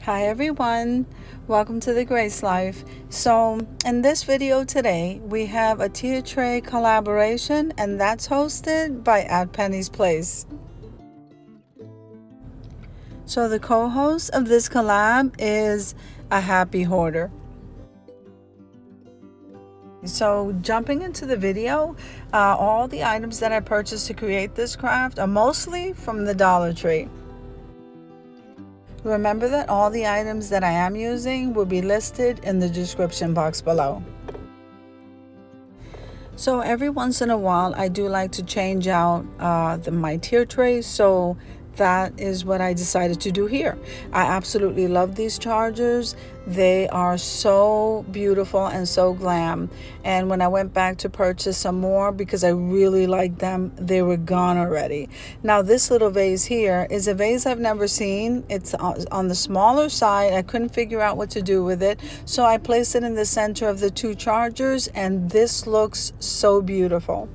Hi everyone, welcome to the Grace Life. So in this video today we have a tier tray collaboration, and that's hosted by At Penny's Place. So the co-host of this collab is a happy hoarder. So jumping into the video, all the items that I purchased to create this craft are mostly from the Dollar Tree. Remember that all the items that I am using will be listed in the description box below. So every once in a while I do like to change out my tier trays, so that is what I decided to do here. I absolutely love these chargers. They are so beautiful and so glam, and when I went back to purchase some more because I really like them, they were gone already. Now this little vase here is a vase I've never seen. It's on the smaller side. I couldn't figure out what to do with it, so I placed it in the center of the two chargers, and this looks so beautiful.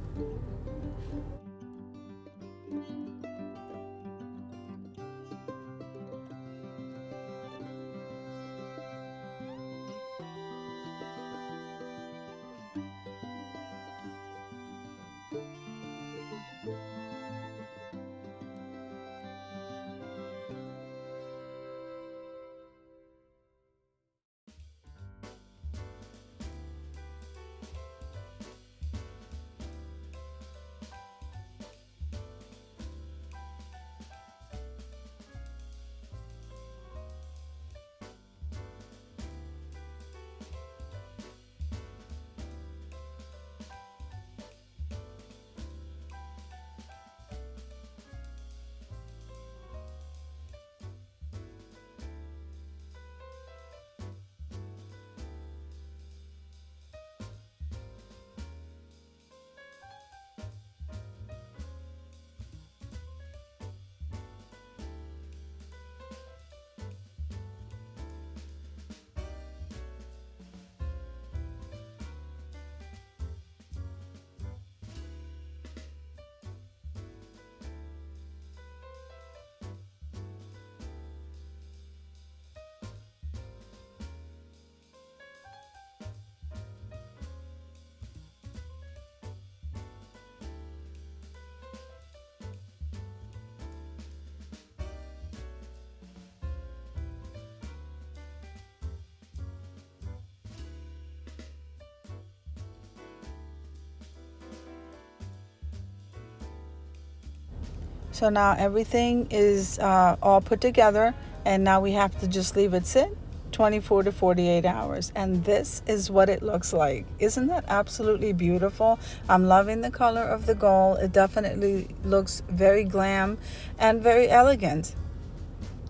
So now everything is all put together, and now we have to just leave it sit 24 to 48 hours. And this is what it looks like. Isn't that absolutely beautiful? I'm loving the color of the gold. It definitely looks very glam and very elegant.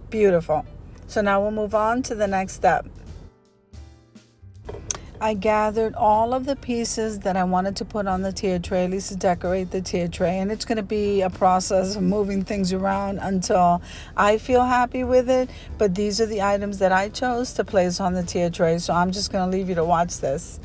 Beautiful. So now we'll move on to the next step. I gathered all of the pieces that I wanted to put on the tier tray, at least to decorate the tier tray. And it's going to be a process of moving things around until I feel happy with it. But these are the items that I chose to place on the tier tray. So I'm just going to leave you to watch this.